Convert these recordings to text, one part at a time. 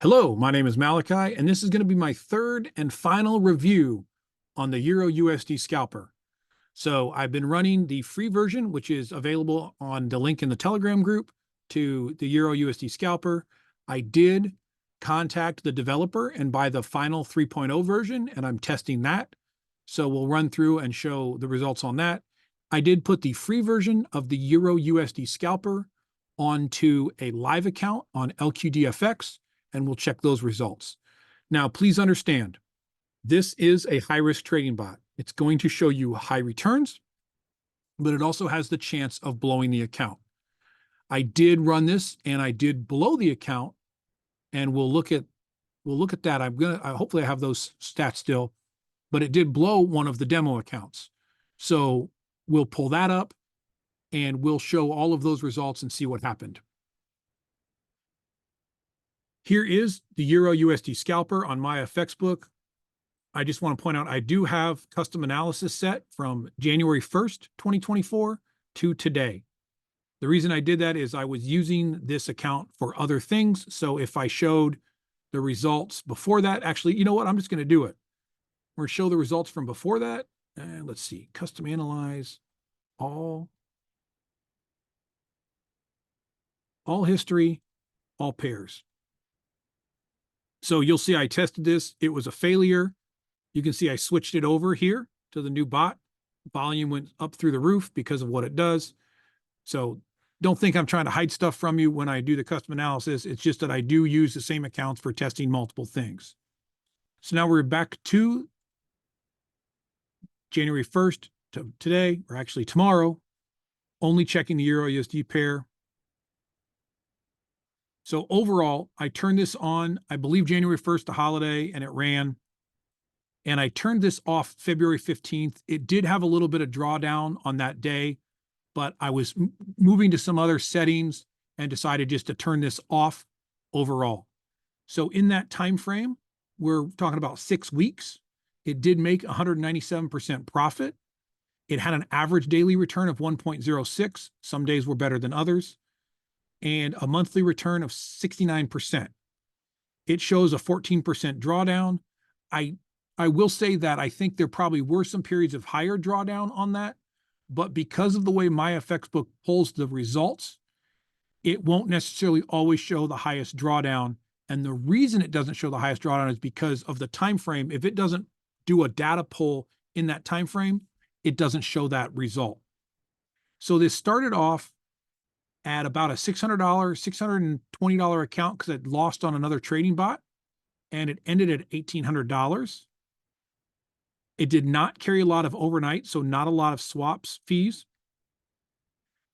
Hello, my name is Malachi, and this is going to be my third and final review on the EURUSD Scalper. So I've been running the free version, which is available on the link in the Telegram group to the EURUSD Scalper. I did contact the developer and buy the final 3.0 version, and I'm testing that. So we'll run through and show the results on that. I did put the free version of the EURUSD Scalper onto a live account on LQDFX, and we'll check those results. Now, please understand, this is a high-risk trading bot. It's going to show you high returns, but it also has the chance of blowing the account. I did run this, and I did blow the account, and we'll look at that. Hopefully I have those stats still, but it did blow one of the demo accounts. So we'll pull that up, and we'll show all of those results and see what happened. Here is the EURUSD Scalper on my FX book. I just want to point out I do have custom analysis set from January 1st, 2024 to today. The reason I did that is I was using this account for other things. So if I showed the results before that, actually, you know what? I'm just going to do it. We're going to show the results from before that. And let's see, custom analyze, all history, all pairs. So you'll see I tested this. It was a failure. You can see I switched it over here to the new bot. Volume went up through the roof because of what it does. So don't think I'm trying to hide stuff from you when I do the custom analysis. It's just that I do use the same accounts for testing multiple things. So now we're back to January 1st to today, or actually tomorrow, only checking the EURUSD pair. So overall, I turned this on, I believe January 1st, the holiday, and it ran. And I turned this off February 15th. It did have a little bit of drawdown on that day, but I was moving to some other settings and decided just to turn this off overall. So in that time frame, we're talking about 6 weeks. It did make 197% profit. It had an average daily return of 1.06. Some days were better than others. And a monthly return of 69%. It shows a 14% drawdown. I will say that I think there probably were some periods of higher drawdown on that, but because of the way my FX book pulls the results, it won't necessarily always show the highest drawdown. And the reason it doesn't show the highest drawdown is because of the time frame. If it doesn't do a data pull in that time frame, it doesn't show that result. So this started off at about a $600, $620 account because it lost on another trading bot, and it ended at $1,800. It did not carry a lot of overnight, so not a lot of swaps fees.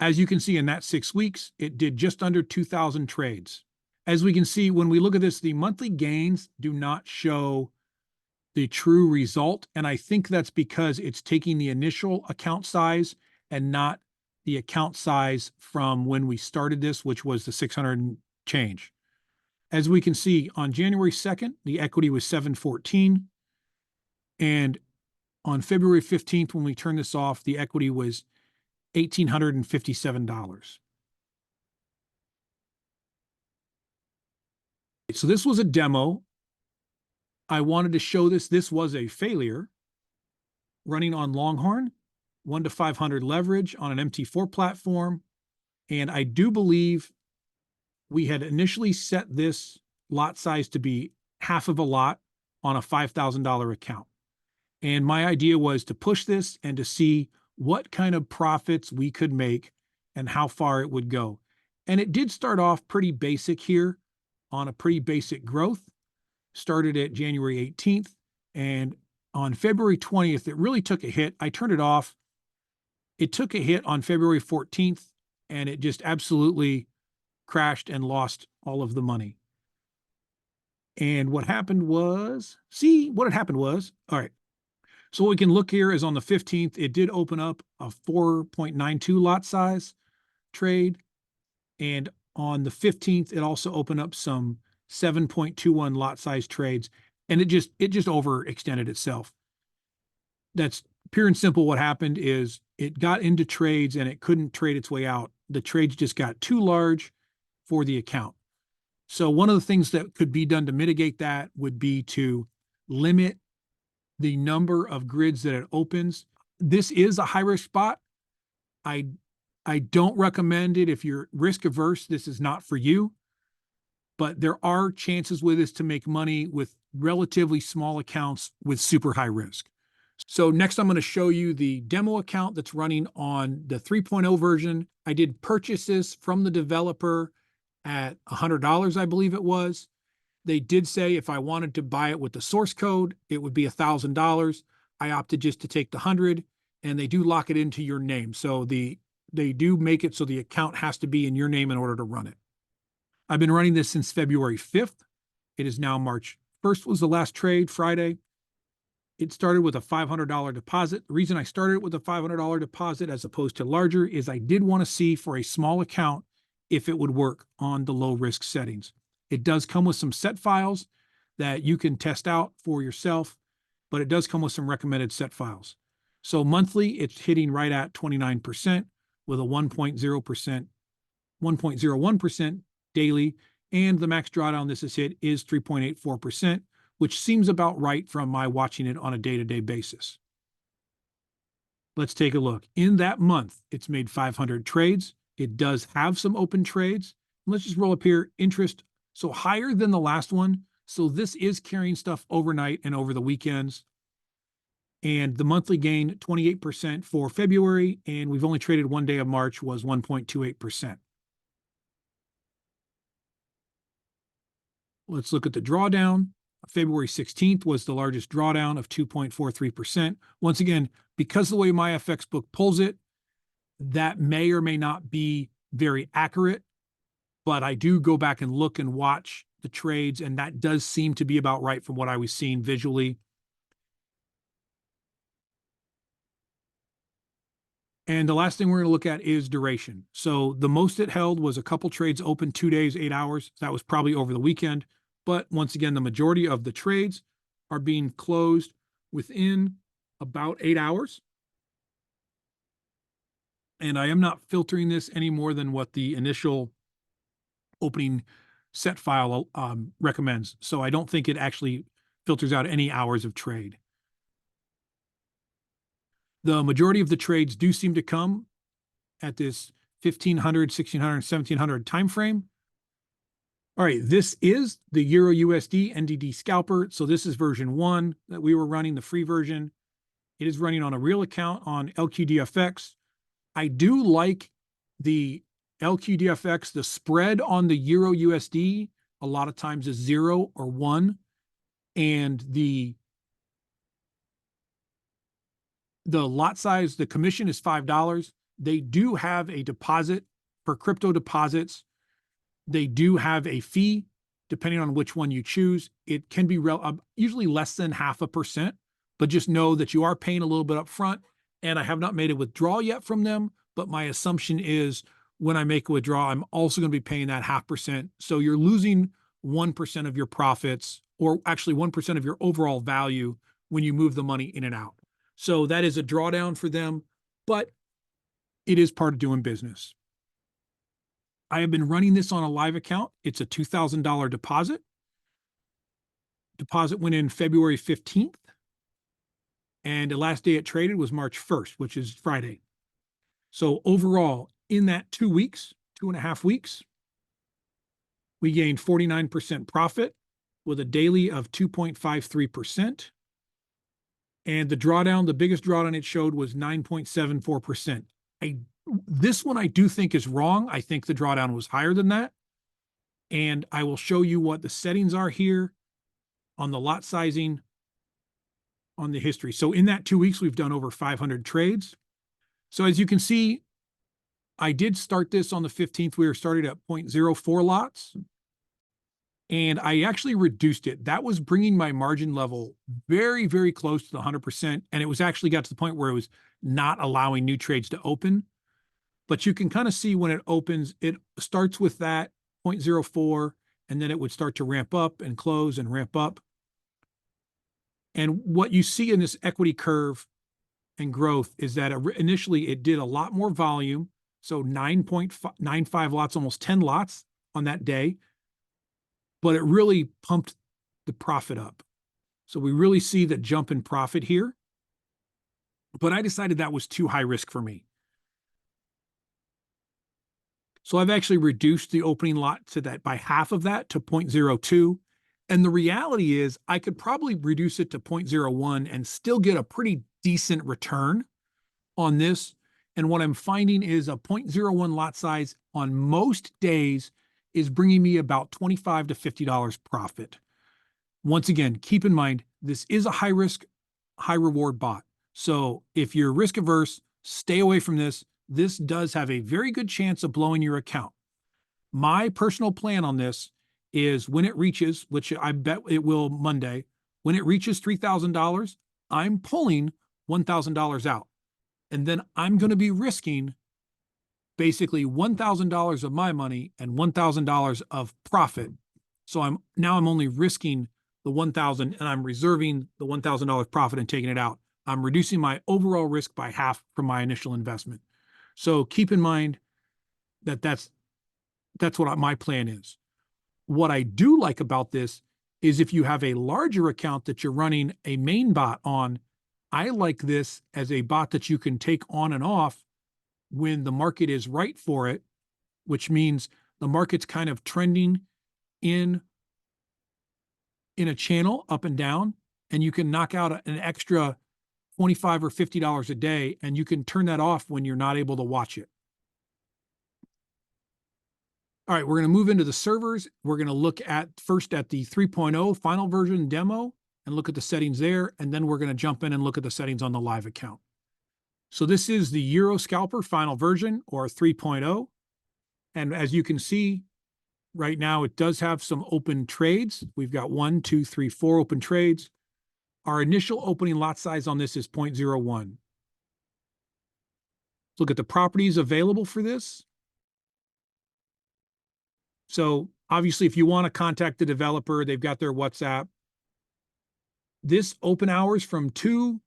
As you can see in that 6 weeks, it did just under 2,000 trades. As we can see, when we look at this, the monthly gains do not show the true result, and I think that's because it's taking the initial account size and not the account size from when we started this, which was the 600 and change. As we can see, on January 2nd, the equity was 714. And on February 15th, when we turned this off, the equity was $1,857. So this was a demo. I wanted to show this. This was a failure running on Longhorn. 1 to 500 leverage on an MT4 platform. And I do believe we had initially set this lot size to be half of a lot on a $5,000 account. And my idea was to push this and to see what kind of profits we could make and how far it would go. And it did start off pretty basic here on a pretty basic growth. Started at January 18th. And on February 20th, it really took a hit. I turned it off. It took a hit on February 14th, and it just absolutely crashed and lost all of the money. And what happened was, all right. So what we can look here is on the 15th, it did open up a 4.92 lot size trade. And on the 15th, it also opened up some 7.21 lot size trades. And it just overextended itself. That's pure and simple. What happened is it got into trades and it couldn't trade its way out. The trades just got too large for the account. So one of the things that could be done to mitigate that would be to limit the number of grids that it opens. This is a high risk spot. I don't recommend it if you're risk averse. This is not for you, but there are chances with this to make money with relatively small accounts with super high risk. So next I'm going to show you the demo account that's running on the 3.0 version. I did purchase this from the developer at $100, I believe it was. They did say if I wanted to buy it with the source code, it would be $1,000. I opted just to take the 100, and they do lock it into your name. So they do make it so the account has to be in your name in order to run it. I've been running this since February 5th. It is now March 1st was the last trade, Friday. It started with a $500 deposit. The reason I started with a $500 deposit as opposed to larger is I did want to see for a small account if it would work on the low risk settings. It does come with some set files that you can test out for yourself, but it does come with some recommended set files. So monthly, it's hitting right at 29% with a 1.01% daily, and the max drawdown this has hit is 3.84%, which seems about right from my watching it on a day-to-day basis. Let's take a look. In that month, it's made 500 trades. It does have some open trades. Let's just roll up here, interest. So higher than the last one. So this is carrying stuff overnight and over the weekends. And the monthly gain, 28% for February, and we've only traded one day of March, was 1.28%. Let's look at the drawdown. February 16th was the largest drawdown of 2.43%. Once again, because of the way my FX book pulls it, that may or may not be very accurate, but I do go back and look and watch the trades, and that does seem to be about right from what I was seeing visually. And the last thing we're going to look at is duration. So the most it held was a couple trades open 2 days, 8 hours. That was probably over the weekend. But once again, the majority of the trades are being closed within about 8 hours. And I am not filtering this any more than what the initial opening set file recommends. So I don't think it actually filters out any hours of trade. The majority of the trades do seem to come at this 1500, 1600, 1700 time frame. All right, this is the EURUSD NDD Scalper. So this is version 1 that we were running, the free version. It is running on a real account on LQDFX. I do like the LQDFX. The spread on the EURUSD a lot of times is 0 or 1. And the lot size, the commission is $5. They do have a deposit for crypto deposits. They do have a fee, depending on which one you choose. It can be usually less than 0.5%, but just know that you are paying a little bit up front. And I have not made a withdrawal yet from them, but my assumption is when I make a withdrawal, I'm also going to be paying that 0.5%. So you're losing 1% of your profits, or actually 1% of your overall value when you move the money in and out. So that is a drawdown for them, but it is part of doing business. I have been running this on a live account. It's a $2,000 deposit. Deposit went in February 15th. And the last day it traded was March 1st, which is Friday. So overall, in that 2 weeks, 2.5 weeks, we gained 49% profit with a daily of 2.53%. And the drawdown, the biggest drawdown it showed was 9.74%. This one I do think is wrong. I think the drawdown was higher than that. And I will show you what the settings are here on the lot sizing, on the history. So in that 2 weeks, we've done over 500 trades. So as you can see, I did start this on the 15th. We were started at 0.04 lots. And I actually reduced it. That was bringing my margin level very, very close to the 100%. And it was actually got to the point where it was not allowing new trades to open. But you can kind of see when it opens, it starts with that 0.04, and then it would start to ramp up and close and ramp up. And what you see in this equity curve and growth is that initially it did a lot more volume. So 9.95 lots, almost 10 lots on that day. but it really pumped the profit up. So we really see the jump in profit here. But I decided that was too high risk for me. So I've actually reduced the opening lot to that by half of that to 0.02. And the reality is I could probably reduce it to 0.01 and still get a pretty decent return on this. And what I'm finding is a 0.01 lot size on most days is bringing me about $25 to $50 profit. Once again, keep in mind, this is a high risk, high reward bot. So if you're risk averse, stay away from this. This does have a very good chance of blowing your account. My personal plan on this is when it reaches, which I bet it will Monday, when it reaches $3,000, I'm pulling $1,000 out. And then I'm going to be risking basically $1,000 of my money and $1,000 of profit. So I'm only risking the $1,000 and I'm reserving the $1,000 profit and taking it out. I'm reducing my overall risk by half from my initial investment. So keep in mind that that's what my plan is. What I do like about this is if you have a larger account that you're running a main bot on, I like this as a bot that you can take on and off when the market is right for it, which means the market's kind of trending in a channel up and down, and you can knock out an extra $25 or $50 a day, and you can turn that off when you're not able to watch it. All right, we're going to move into the servers. We're going to look at first at the 3.0 final version demo and look at the settings there, and then we're going to jump in and look at the settings on the live account. So this is the Euro Scalper final version, or 3.0. And as you can see, right now it does have some open trades. We've got 1, 2, 3, 4 open trades. Our initial opening lot size on this is 0.01. Look at the properties available for this. So obviously, if you want to contact the developer, they've got their WhatsApp. This open hours from 2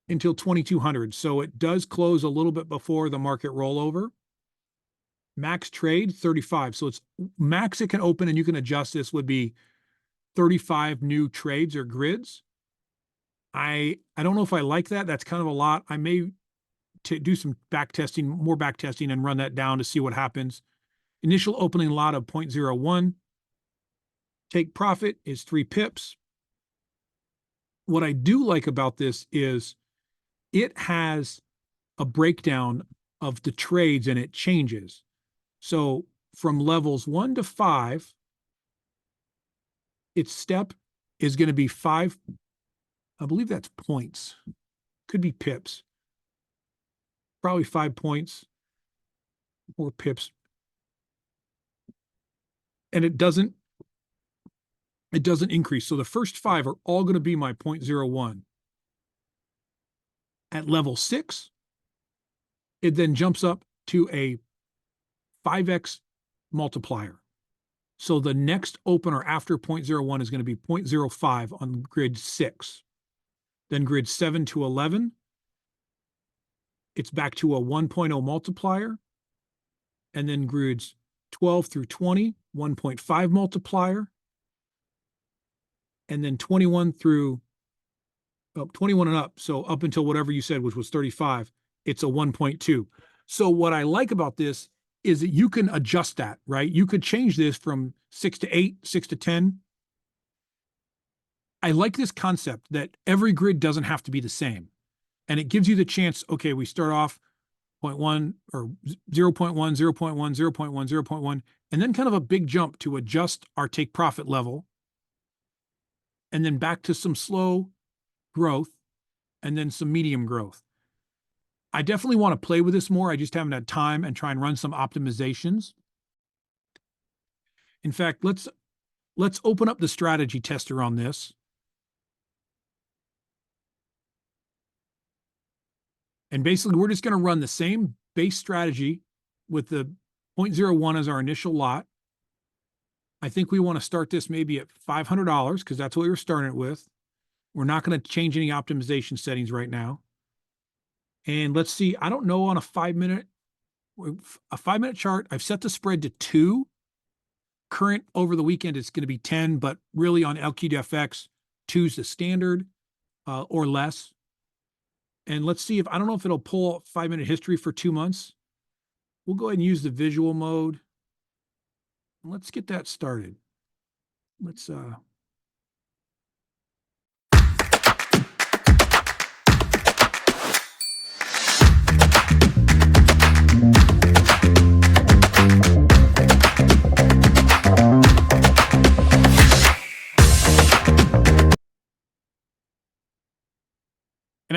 until 2200. So it does close a little bit before the market rollover. Max trade 35. So it's max it can open, and you can adjust this, would be 35 new trades or grids. I don't know if I like that. That's kind of a lot. I may do some back testing, more back testing, and run that down to see what happens. Initial opening lot of 0.01. Take profit is 3 pips. What I do like about this is it has a breakdown of the trades, and it changes. So from levels 1 to 5, its step is going to be 5. I believe that's points. Could be pips. Probably 5 points or pips. And it doesn't increase. So the first 5 are all going to be my 0.01. At level 6, it then jumps up to a 5x multiplier. So the next opener after 0.01 is going to be 0.05 on grid 6. Then grid 7 to 11, it's back to a 1.0 multiplier. And then grids 12 through 20, 1.5 multiplier. And then 21 through 21 and up, so up until whatever you said, which was 35, it's a 1.2. So what I like about this is that you can adjust that, right? You could change this from 6 to 8, 6 to 10. I like this concept that every grid doesn't have to be the same. And it gives you the chance, okay, we start off 0.1 or 0.1, 0.1, 0.1, 0.1, and then kind of a big jump to adjust our take profit level. And then back to some slow growth, and then some medium growth. I definitely want to play with this more. I just haven't had time and try and run some optimizations. In fact, let's open up the strategy tester on this. And basically, we're just going to run the same base strategy with the 0.01 as our initial lot. I think we want to start this maybe at $500 because that's what we were starting it with. We're not going to change any optimization settings right now. And let's see, I don't know on a 5-minute chart, I've set the spread to 2. Current over the weekend, it's going to be 10, but really on LQDFX, 2 is the standard or less. And let's see if, I don't know if it'll pull 5-minute history for 2 months. We'll go ahead and use the visual mode. Let's get that started. Let's and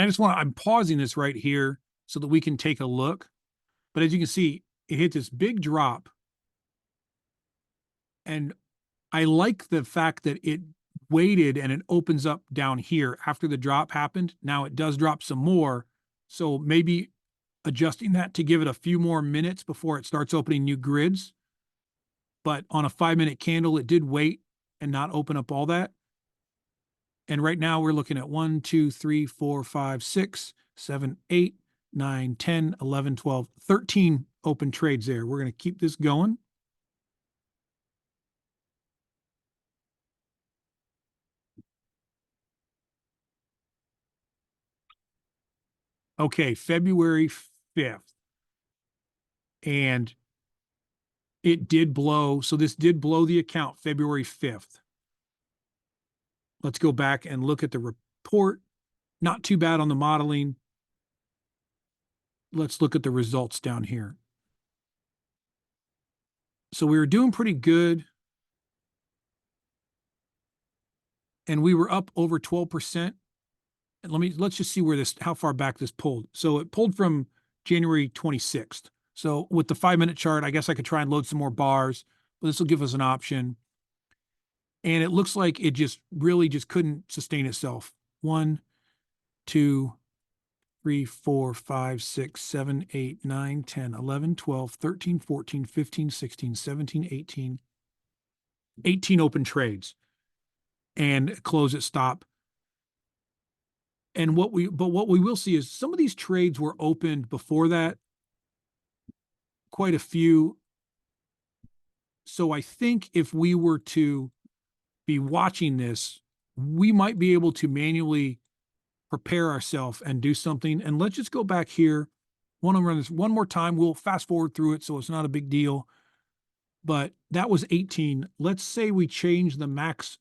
I just want to, I'm pausing this right here so that we can take a look. But as you can see, it hit this big drop. And I like the fact that it waited and it opens up down here after the drop happened. Now it does drop some more. So maybe adjusting that to give it a few more minutes before it starts opening new grids. But on a 5-minute candle, it did wait and not open up all that. And right now we're looking at 1, 2, 3, 4, 5, 6, 7, 8, 9, 10, 11, 12, 13 open trades there. We're going to keep this going. Okay, February 5th. And it did blow. So this did blow the account February 5th. Let's go back and look at the report. Not too bad on the modeling. Let's look at the results down here. So we were doing pretty good. And we were up over 12%. And let's just see where this, how far back this pulled. So it pulled from January 26th. So with the 5-minute chart, I guess I could try and load some more bars, but this will give us an option. And it looks like it just really just couldn't sustain itself. 1, 2, 3, 4, 5, 6, 7, 8, 9, 10, 11, 12, 13, 14, 15, 16, 17, 18. 18 open trades and close at stop. And what we will see is some of these trades were opened before that, quite a few. So I think if we were to be watching this, we might be able to manually prepare ourselves and do something. And let's just go back here. Want to run this one more time. We'll fast forward through it, so it's not a big deal. But that was 18. Let's say we change the max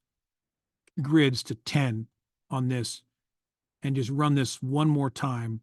grids to 10 on this and just run this one more time.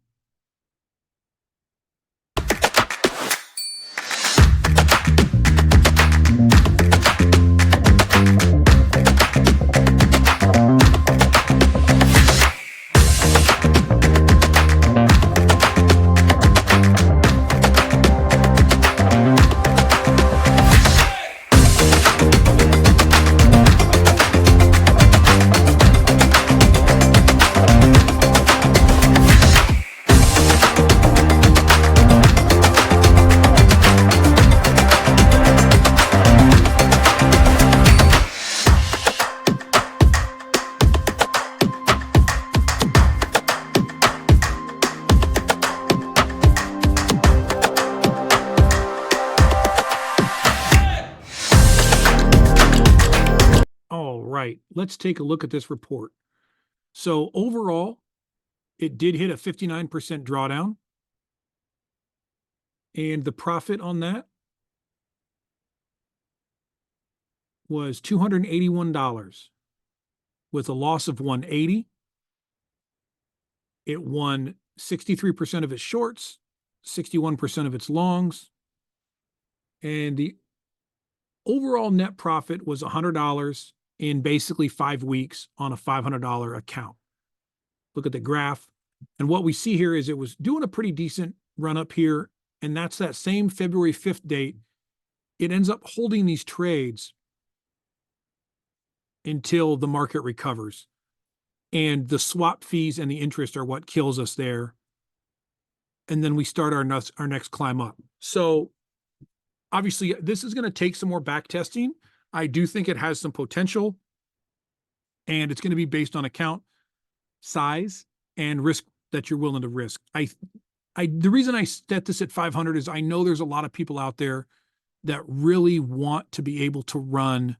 Right, let's take a look at this report. So overall, it did hit a 59% drawdown. And the profit on that was $281 with a loss of 180. It won 63% of its shorts, 61% of its longs. And the overall net profit was $100 in basically 5 weeks on a $500 account. Look at the graph. And what we see here is it was doing a pretty decent run up here. And that's that same February 5th date. It ends up holding these trades until the market recovers. And the swap fees and the interest are what kills us there. And then we start our next climb up. So obviously, this is going to take some more back testing. I do think it has some potential, and it's going to be based on account size and risk that you're willing to risk. The reason I set this at 500 is I know there's a lot of people out there that really want to be able to run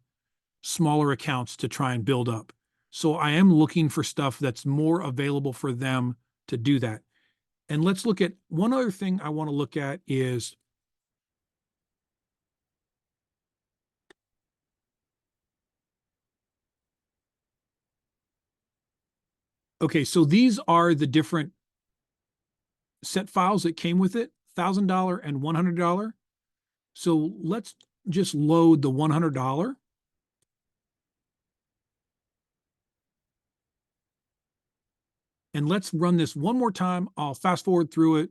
smaller accounts to try and build up. So I am looking for stuff that's more available for them to do that. And let's look at one other thing I want to look at is okay, so these are the different set files that came with it, $1,000 and $100. So let's just load the $100. And let's run this one more time. I'll fast forward through it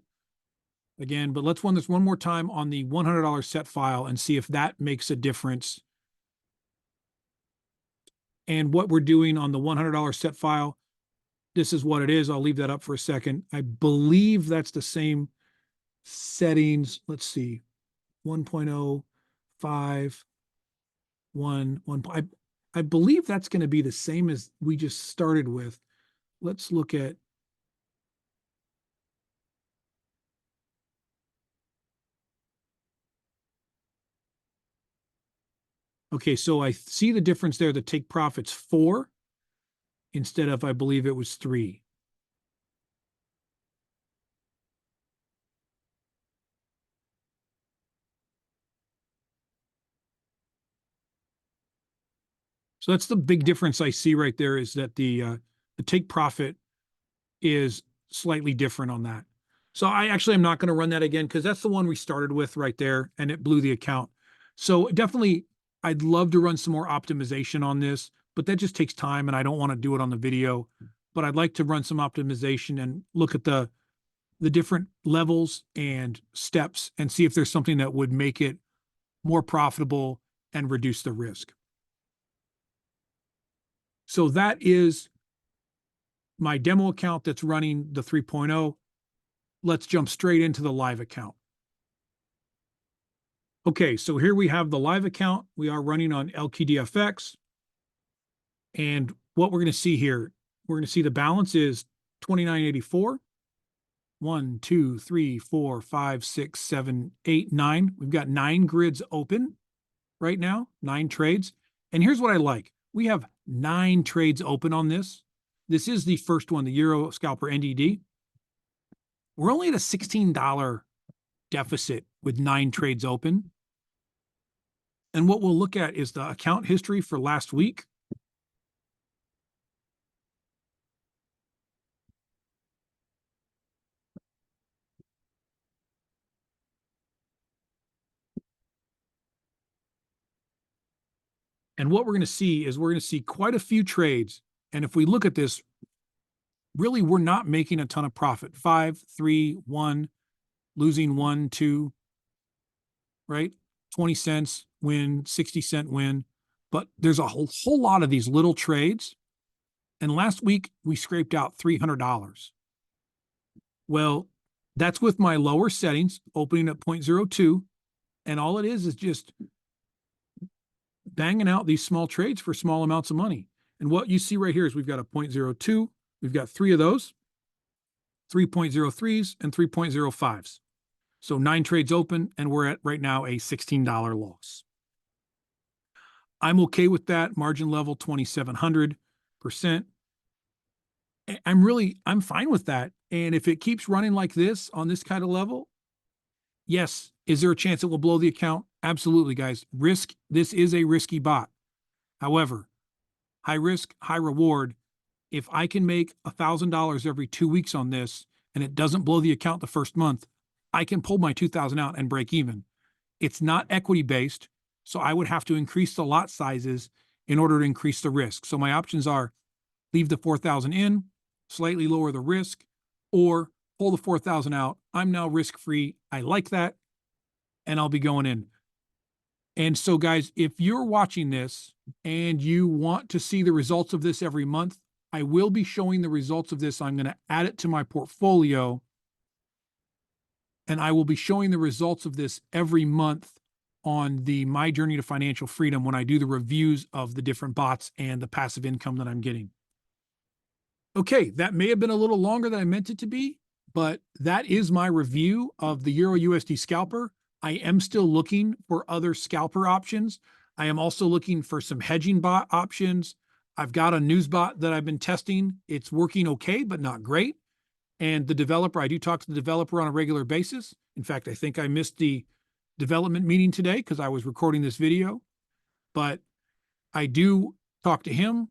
again, but let's run this one more time on the $100 set file and see if that makes a difference. And what we're doing on the $100 set file, this is what it is. I'll leave that up for a second. I believe that's the same settings. Let's see, 1.0, 5, 1, 1. I believe that's going to be the same as we just started with. Let's look at. Okay, so I see the difference there. The take profits 4 instead of, I believe it was 3. So that's the big difference I see right there, is that the take profit is slightly different on that. So I actually am not going to run that again because that's the one we started with right there and it blew the account. So definitely I'd love to run some more optimization on this, but that just takes time and I don't want to do it on the video. But I'd like to run some optimization and look at the different levels and steps and see if there's something that would make it more profitable and reduce the risk. So that is my demo account that's running the 3.0. Let's jump straight into the live account. Okay, so here we have the live account. We are running on LQDFX. And what we're going to see here, we're going to see the balance is 2984. 1, 2, 3, 4, 5, 6, 7, 8, 9. We've got 9 grids open right now, 9 trades. And here's what I like. We have 9 trades open on this. This is the first one, the Euro Scalper NDD. We're only at a $16 deficit with 9 trades open. And what we'll look at is the account history for last week. And what we're going to see is we're going to see quite a few trades. And if we look at this, really, we're not making a ton of profit. 5, 3, 1, losing 1, 2, right? 20 cents win, 60-cent win. But there's a whole lot of these little trades. And last week, we scraped out $300. Well, that's with my lower settings, opening at 0.02. And all it is just banging out these small trades for small amounts of money. And what you see right here is we've got a 0.02. We've got 3 of those, 3.03s and 3.05s. So 9 trades open, and we're at right now a $16 loss. I'm okay with that. Margin level 2,700%. I'm fine with that. And if it keeps running like this on this kind of level, yes. Is there a chance it will blow the account? Absolutely, guys. Risk. This is a risky bot. However, high risk, high reward. If I can make $1,000 every 2 weeks on this and it doesn't blow the account the first month, I can pull my 2,000 out and break even. It's not equity based, so I would have to increase the lot sizes in order to increase the risk. So my options are leave the 4,000 in, slightly lower the risk, or pull the 4,000 out. I'm now risk free. I like that, and I'll be going in. And so, guys, if you're watching this and you want to see the results of this every month, I will be showing the results of this. I'm going to add it to my portfolio, and I will be showing the results of this every month on the My Journey to Financial Freedom when I do the reviews of the different bots and the passive income that I'm getting. Okay, that may have been a little longer than I meant it to be, but that is my review of the EURUSD Scalper. I am still looking for other scalper options. I am also looking for some hedging bot options. I've got a news bot that I've been testing. It's working okay, but not great. And the developer, I do talk to the developer on a regular basis. In fact, I think I missed the development meeting today because I was recording this video, but I do talk to him,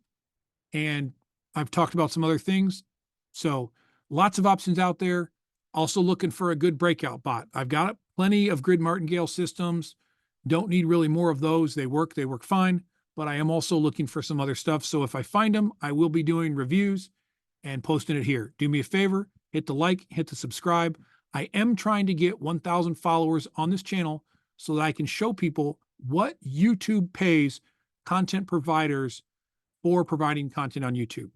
and I've talked about some other things. So lots of options out there. Also looking for a good breakout bot. I've got plenty of grid martingale systems. Don't need really more of those. They work fine, but I am also looking for some other stuff. So if I find them, I will be doing reviews and posting it here. Do me a favor, hit the like, hit the subscribe. I am trying to get 1,000 followers on this channel so that I can show people what YouTube pays content providers for providing content on YouTube.